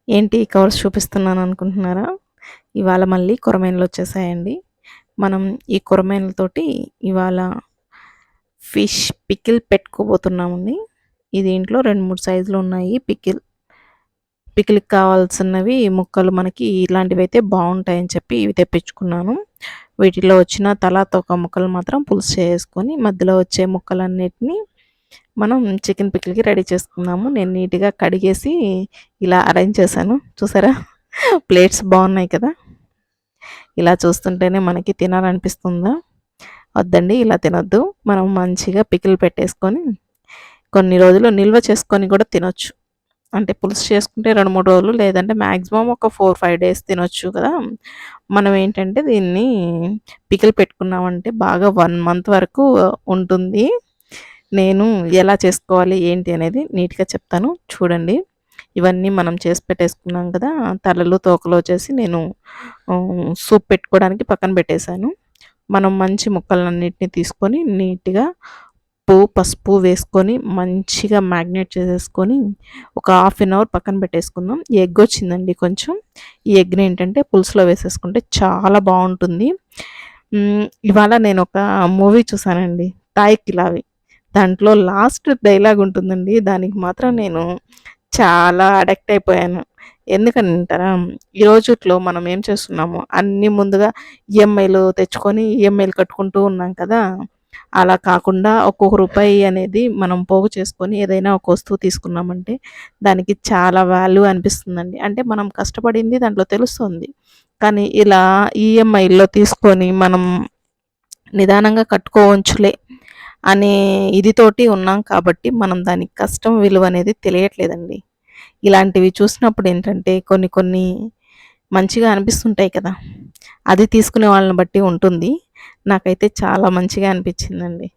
ఏంటి కవర్స్ చూపిస్తున్నాను అనుకుంటున్నారా? ఇవాళ మళ్ళీ కొరమేనులు వచ్చేసాయండి. మనం ఈ కొరమేనులతోటి ఇవాళ ఫిష్ పికిల్ పెట్టుకోబోతున్నామండి. ఇది ఇంట్లో 2, 3 సైజులు ఉన్నాయి పికిల్‌కి కావాల్సినవి ముక్కలు మనకి ఇలాంటివైతే బావుంటాయని చెప్పి ఇవి తెప్పించుకున్నాను. వీటిలో వచ్చిన తలా, తోక ముక్కలు మాత్రం పులుసు చేసుకొని మధ్యలో వచ్చే ముక్కలన్నిటిని మనం చికెన్ పికిల్‌కి రెడీ చేసుకుందాము. నేను నీట్‌గా కడిగేసి ఇలా అరేంజ్ చేశాను. చూసారా? ప్లేట్స్ బాగున్నాయి కదా! ఇలా చూస్తుంటేనే మనకి తినాలనిపిస్తుందా? వద్దండి, ఇలా తినొద్దు. మనం మంచిగా పికిల్ పెట్టేసుకొని కొన్ని రోజులు నిల్వ చేసుకొని కూడా తినొచ్చు. అంటే పులుసు చేసుకుంటే 2, 3 రోజులు లేదంటే మాక్సిమం ఒక 4, 5 డేస్ తినొచ్చు కదా! మనం ఏంటంటే దీన్ని పికిల్ పెట్టుకున్నామంటే బాగా 1 మంత్ వరకు ఉంటుంది. నేను ఎలా చేసుకోవాలి ఏంటి అనేది నీట్‌గా చెప్తాను చూడండి. ఇవన్నీ మనం చేసి పెట్టేసుకున్నాం కదా! తలలు, తోకలు వచ్చేసి నేను సూప్ పెట్టుకోవడానికి పక్కన పెట్టేశాను. మనం మంచి ముక్కలన్నిటిని తీసుకొని నీట్‌గా ఉప్పు, పసుపు వేసుకొని మంచిగా మ్యాగ్నేట్ చేసేసుకొని ఒక హాఫ్ అన్ అవర్ పక్కన పెట్టేసుకుందాం. ఎగ్ వచ్చిందండి కొంచెం. ఈ ఎగ్‌ని ఏంటంటే పులుసులో వేసేసుకుంటే చాలా బావుంటుంది. ఇవాళ నేనొక మూవీ చూసానండి 'తాయ్ కిలావి'. దాంట్లో లాస్ట్ డైలాగ్ ఉంటుందండి. దానికి మాత్రం నేను చాలా అడిక్ట్ అయిపోయాను. ఎందుకనంటారా? ఈ రోజుట్లో మనం ఏం చేస్తున్నాము, అన్నీ ముందుగా ఈఎంఐలు తెచ్చుకొని ఈఎంఐలు కట్టుకుంటూ ఉన్నాం కదా! అలా కాకుండా ఒక్కొక్క రూపాయి అనేది మనం పోగు చేసుకొని ఏదైనా ఒక వస్తువు తీసుకున్నామంటే దానికి చాలా వాల్యూ అనిపిస్తుందండి. అంటే మనం కష్టపడింది దాంట్లో తెలుస్తుంది. కానీ ఇలా ఈఎంఐల్లో తీసుకొని మనం నిదానంగా కట్టుకోవచ్చులే అనే ఇదితోటి ఉన్నాం కాబట్టి మనం దాని కష్టం విలువ అనేది తెలియట్లేదండి. ఇలాంటివి చూసినప్పుడు ఏంటంటే కొన్ని కొన్ని మంచిగా అనిపిస్తుంటాయి కదా! అది తీసుకునే వాళ్ళని బట్టి ఉంటుంది. నాకైతే చాలా మంచిగా అనిపించిందండి.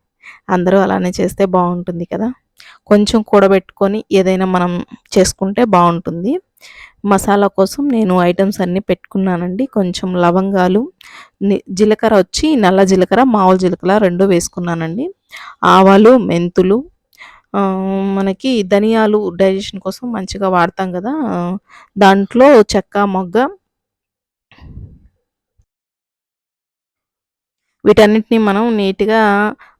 అందరూ అలానే చేస్తే బావుంటుంది కదా! కొంచెం కూడబెట్టుకొని ఏదైనా మనం చేసుకుంటే బావుంటుంది. మసాలా కోసం నేను ఐటెమ్స్ అన్నీ పెట్టుకున్నానండి. కొంచెం లవంగాలు, జీలకర్ర వచ్చి నల్ల జీలకర్ర, మామూలు జీలకర్ర 2 వేసుకున్నానండి. ఆవాలు, మెంతులు, మనకి ధనియాలు డైజెషన్ కోసం మంచిగా వాడతాం కదా! దాంట్లో చెక్క, మొగ్గ వీటన్నిటిని మనం నీట్‌గా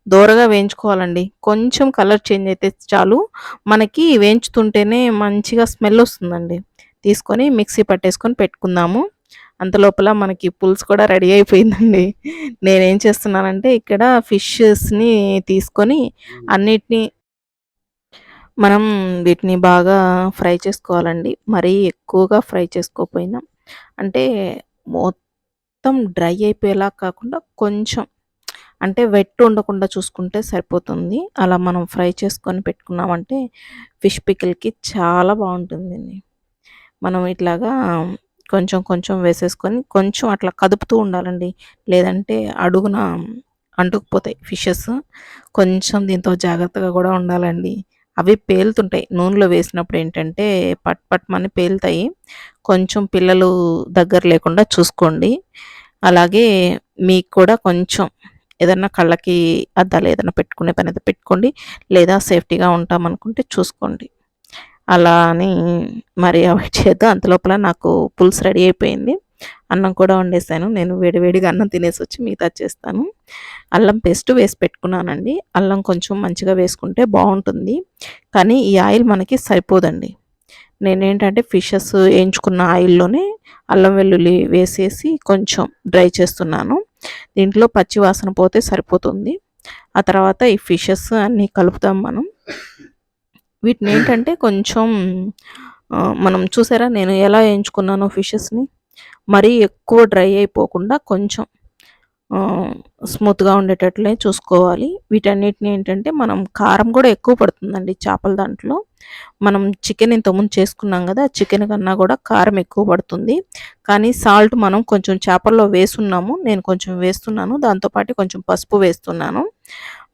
దోరగా వేయించుకోవాలండి. కొంచెం కలర్ చేంజ్ అయితే చాలు. మనకి వేయించుతుంటేనే మంచిగా స్మెల్ వస్తుందండి. తీసుకొని మిక్సీ పట్టేసుకొని పెట్టుకుందాము. అంతలోపల మనకి పులుసు కూడా రెడీ అయిపోయిందండి. నేనేం చేస్తున్నానంటే ఇక్కడ ఫిషెస్‌ని తీసుకొని అన్నిటిని మనం వీటిని బాగా ఫ్రై చేసుకోవాలండి. మరీ ఎక్కువగా ఫ్రై చేసుకోకపోయినా అంటే మొత్తం డ్రై అయిపోయేలా కాకుండా కొంచెం అంటే వెట్ ఉండకుండా చూసుకుంటే సరిపోతుంది. అలా మనం ఫ్రై చేసుకొని పెట్టుకున్నామంటే ఫిష్ పికిల్‌కి చాలా బావుంటుందండి. మనం ఇట్లాగా కొంచెం కొంచెం వేసేసుకొని కొంచెం అట్లా కదుపుతూ ఉండాలండి. లేదంటే అడుగున అంటుకుపోతాయి ఫిషెస్. కొంచెం దీంతో జాగ్రత్తగా గూడా ఉండాలండి. అవి పేలుతుంటాయి. నూనెలో వేసినప్పుడు ఏంటంటే పట్ పట్‌మని పేలుతాయి. కొంచెం పిల్లలు దగ్గర లేకుండా చూసుకోండి. అలాగే మీకు కూడా కొంచెం ఏదన్నా కళ్ళకి అద్దాలు ఏదైనా పెట్టుకునే పనైతే పెట్టుకోండి. లేదా సేఫ్టీగా ఉంటామనుకుంటే చూసుకోండి. అలా అని మరి అవాయిడ్ చేయొద్దు. అంతలోపల నాకు పులుసు రెడీ అయిపోయింది. అన్నం కూడా వండేసాను. నేను వేడి వేడిగా అన్నం తినేసొచ్చి మిగతాది చేస్తాను. అల్లం పేస్ట్ వేసి పెట్టుకున్నానండి. అల్లం కొంచెం మంచిగా వేసుకుంటే బావుంటుంది. కానీ ఈ ఆయిల్ మనకి సరిపోదండి. నేనేంటంటే ఫిషెస్ ఏయించుకున్న ఆయిల్‌లోనే అల్లం వెల్లుల్లి వేసేసి కొంచెం డ్రై చేస్తున్నాను. దీంట్లో పచ్చి వాసన పోతే సరిపోతుంది. ఆ తర్వాత ఈ ఫిషెస్ అన్నీ కలుపుతాం మనం. వీటినేంటంటే కొంచెం మనం చూసారా నేను ఎలా ఏయించుకున్నానో ఫిషెస్‌ని. మరీ ఎక్కువ డ్రై అయిపోకుండా కొంచెం స్మూత్‌గా ఉండేటట్లే చూసుకోవాలి. వీటన్నిటిని ఏంటంటే మనం కారం కూడా ఎక్కువ పడుతుందండి చేపల దాంట్లో. మనం చికెన్ ఇంతకుముందు చేసుకున్నాం గదా! చికెన్ కన్నా గూడా కారం ఎక్కువ పడుతుంది. కానీ సాల్ట్ మనం కొంచెం చేపల్లో వేసున్నాము. నేను కొంచెం వేస్తున్నాను. దాంతో పాటు కొంచెం పసుపు వేస్తున్నాను.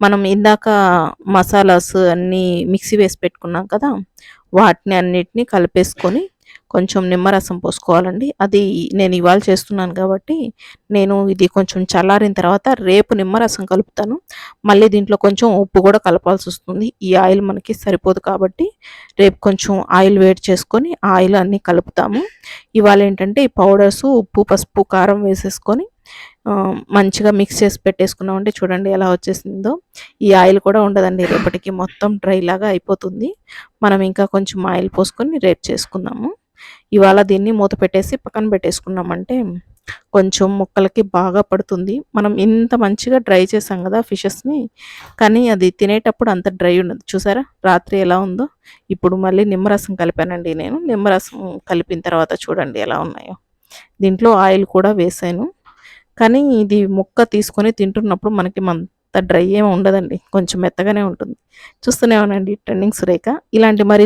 మనం ఇందాక మసాలాస్ అన్నీ మిక్సీ వేసి పెట్టుకున్నాం కదా! వాటిని అన్నిటిని కలిపేసుకొని కొంచెం నిమ్మరసం పోసుకోవాలండి. అది నేను ఇవాళ చేస్తున్నాను కాబట్టి నేను ఇది కొంచెం చల్లారిన తర్వాత రేపు నిమ్మరసం కలుపుతాను. మళ్ళీ దీంట్లో కొంచెం ఉప్పు కూడా కలపాల్సి వస్తుంది. ఈ ఆయిల్ మనకి సరిపోదు కాబట్టి రేపు కొంచెం ఆయిల్ వేడి చేసుకొని ఆయిల్ అన్నీ కలుపుతాము. ఇవాళ ఏంటంటే ఈ పౌడర్స్ ఉప్పు, పసుపు, కారం వేసేసుకొని మంచిగా మిక్స్ చేసి పెట్టేసుకున్నామంటే చూడండి ఎలా వచ్చేసిందో. ఈ ఆయిల్ కూడా ఉండదండి, రేపటికి మొత్తం డ్రై లాగా అయిపోతుంది. మనం ఇంకా కొంచెం ఆయిల్ పోసుకొని రేపు చేసుకుందాము. ఇవాళ దీన్ని మూత పెట్టేసి పక్కన పెట్టేసుకున్నామంటే కొంచెం ముక్కలకి బాగా పడుతుంది. మనం ఇంత మంచిగా డ్రై చేసాం కదా ఫిషెస్ని, కానీ అది తినేటప్పుడు అంత డ్రై ఉండదు. చూసారా రాత్రి ఎలా ఉందో. ఇప్పుడు మళ్ళీ నిమ్మరసం కలిపానండి నేను. నిమ్మరసం కలిపిన తర్వాత చూడండి ఎలా ఉన్నాయో. దీంట్లో ఆయిల్ కూడా వేసాను, కానీ ఇది ముక్క తీసుకొని తింటున్నప్పుడు మనకి అంత డ్రై ఏమి ఉండదండి, కొంచెం మెత్తగానే ఉంటుంది. చూస్తూనే ఉండండి ట్రెండింగ్ సురేఖ. ఇలాంటి మరి